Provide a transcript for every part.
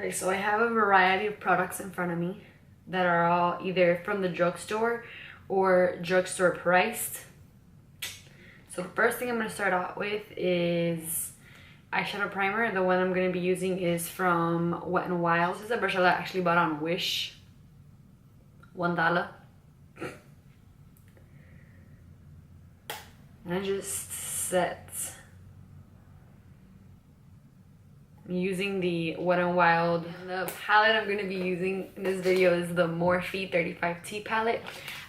Okay, so I have a variety of products in front of me that are all either from the drugstore or drugstore priced. So the first thing I'm going to start out with is eyeshadow primer. The one I'm going to be using is from Wet n Wild. This is a brush that I actually bought on Wish. $1. And I just set. I'm using the Wet n Wild. And the palette I'm going to be using in this video is the Morphe 35T palette.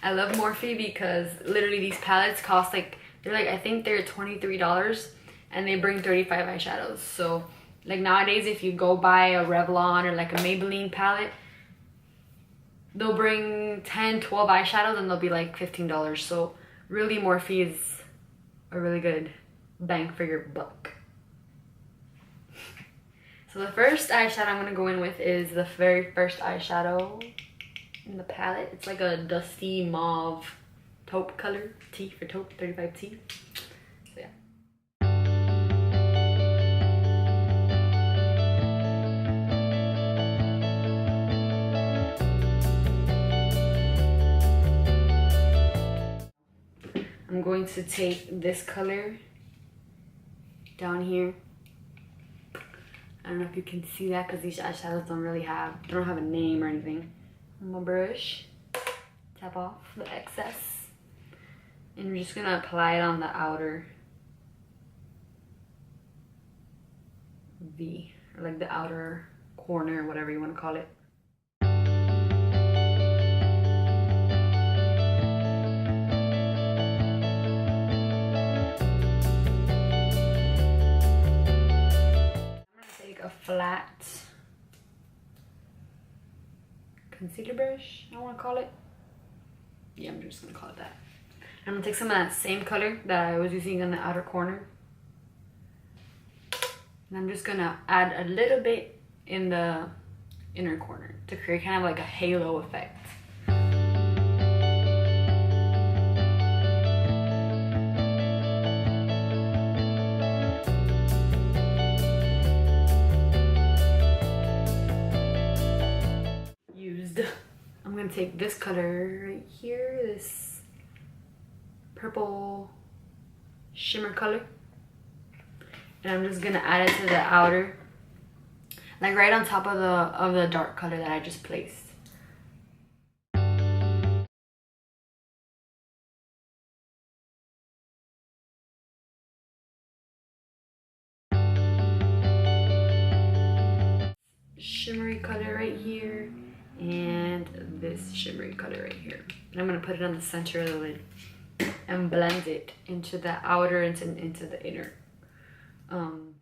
I love Morphe because literally these palettes cost like, I think they're $23 and they bring 35 eyeshadows. So like nowadays if you go buy a Revlon or like a Maybelline palette, they'll bring 10, 12 eyeshadows and they'll be like $15. So really Morphe is a really good bang for your buck. So the first eyeshadow I'm going to go in with is the very first eyeshadow in the palette. It's like a dusty mauve taupe color. T for taupe, 35T. So yeah. I'm going to take this color down here. I don't know if you can see that because these eyeshadows don't have a name or anything. My brush, tap off the excess, and we're just gonna apply it on the outer V, or like the outer corner, whatever you want to call it. Flat concealer brush, I want to call it. Yeah, I'm just gonna call it that. I'm gonna take some of that same color that I was using on the outer corner, and I'm just gonna add a little bit in the inner corner to create kind of like a halo effect. I'm gonna take this color right here, this purple shimmer color, and I'm just gonna add it to the outer, like right on top of the dark color that I just placed. Shimmery color right here, and this shimmery color right here. And I'm gonna put it on the center of the lid and blend it into the outer and into the inner. And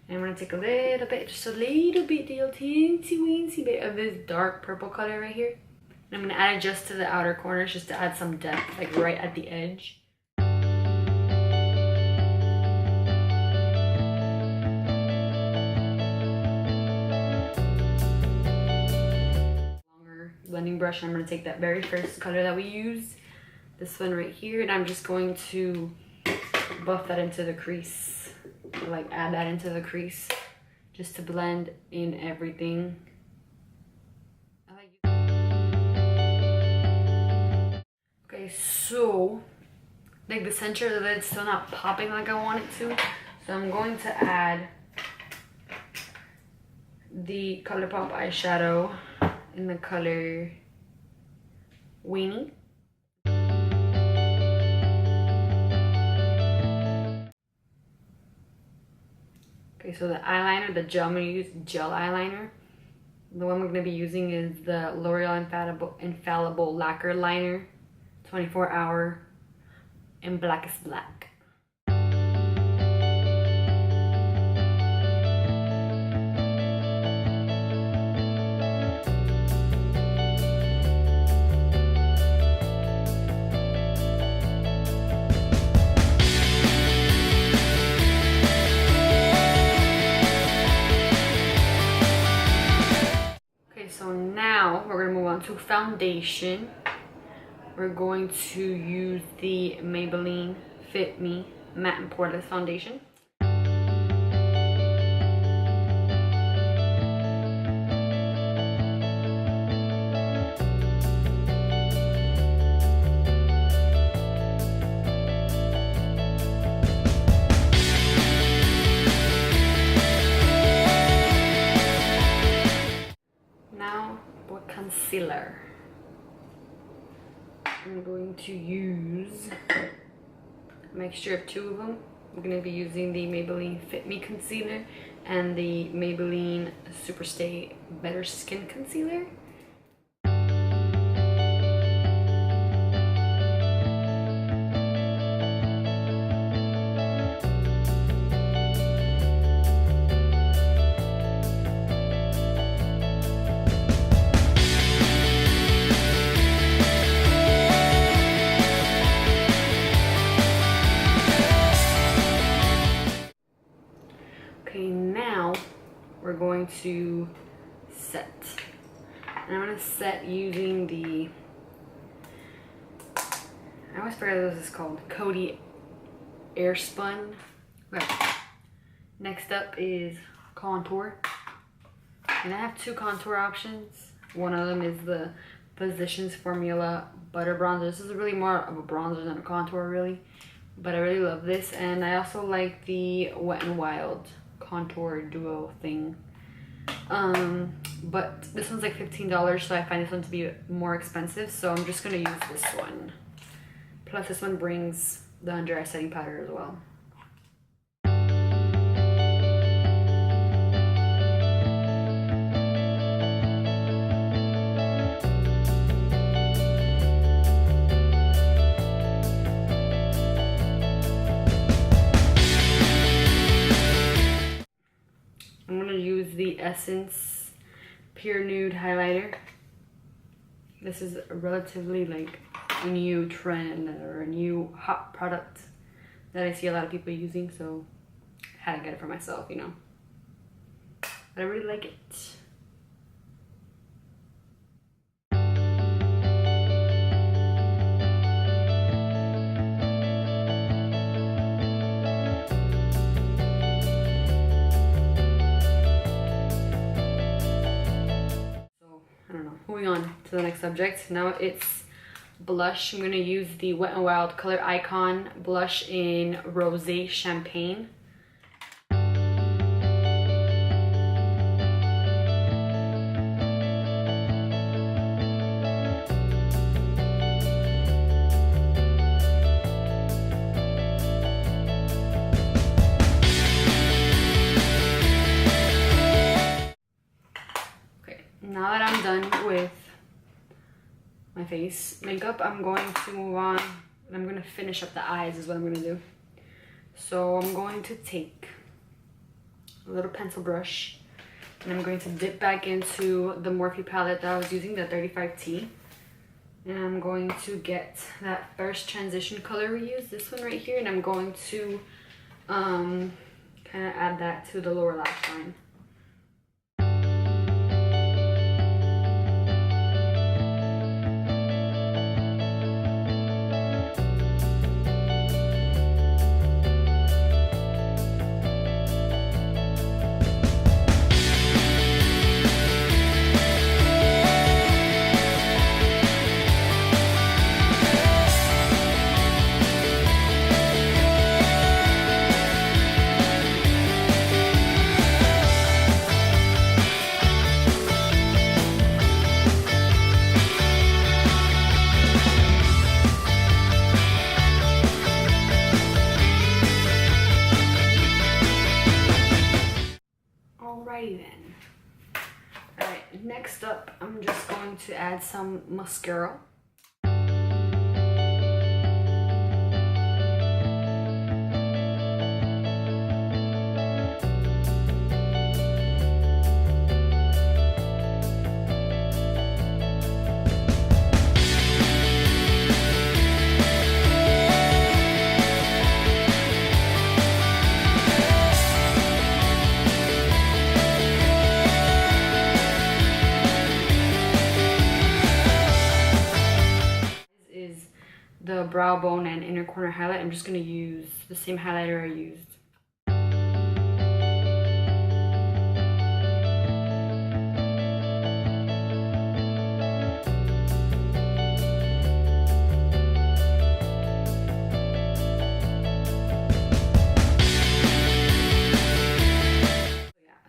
I'm gonna take a little bit, just a little bit, the teensy weensy bit of this dark purple color right here. And I'm gonna add it just to the outer corners, just to add some depth, like right at the edge. Blending brush, I'm going to take that very first color that we used, this one right here, and I'm just going to buff that into the crease, like add that into the crease just to blend in everything. Okay, so like the center of the lid's still not popping like I want it to, so I'm going to add the Colourpop eyeshadow in the color Weenie. Okay, so the eyeliner, the gel I'm going to use, gel eyeliner. The one we're going to be using is the L'Oreal Infallible Lacquer Liner, 24-hour, in Blackest Black. So now we're gonna move on to foundation. we're going to use the Maybelline Fit Me Matte and Poreless Foundation. Now, what concealer? I'm going to use a mixture of two of them. I'm going to be using the Maybelline Fit Me Concealer and the Maybelline Superstay Better Skin Concealer. Okay, now we're going to set. And I'm going to set using the, I always forget what this is called, Coty Airspun. Okay. Next up is contour. And I have two contour options. One of them is the Physicians Formula Butter Bronzer. This is really more of a bronzer than a contour, really. But I really love this. And I also like the Wet n Wild contour duo thing, but this one's like $15, so I find this one to be more expensive, so I'm just gonna use this one. Plus this one brings the under eye setting powder as well. I'm going to use the Essence Pure Nude Highlighter. This is a relatively like a new trend or a new hot product that I see a lot of people using, so I had to get it for myself, you know. But I really like it. Moving on to the next subject. Now it's blush. I'm going to use the Wet n Wild Color Icon blush in Rosé Champagne. Now that I'm done with my face makeup, I'm going to move on and I'm going to finish up the eyes is what I'm going to do. So I'm going to take a little pencil brush and I'm going to dip back into the Morphe palette that I was using, the 35T. And I'm going to get that first transition color we used, this one right here, and I'm going to kind of add that to the lower lash line. Alrighty then. Alright, next up, I'm just going to add some mascara. the brow bone and inner corner highlight, I'm just going to use the same highlighter I used.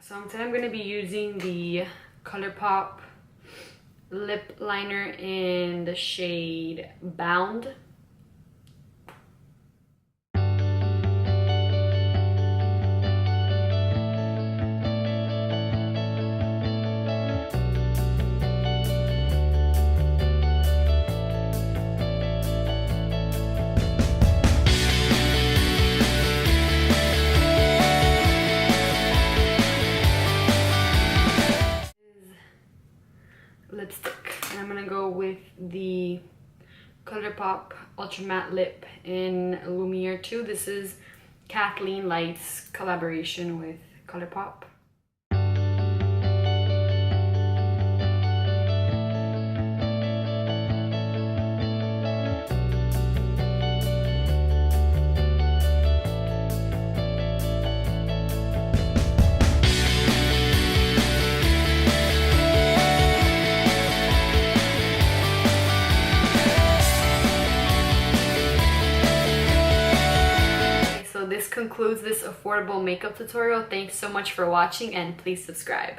So today I'm going to be using the Colourpop lip liner in the shade Bound. Lipstick, and I'm gonna go with the Colourpop Ultra Matte Lip in Lumiere 2. This is Kathleen Light's collaboration with Colourpop. This concludes this affordable makeup tutorial. Thanks so much for watching, and please subscribe.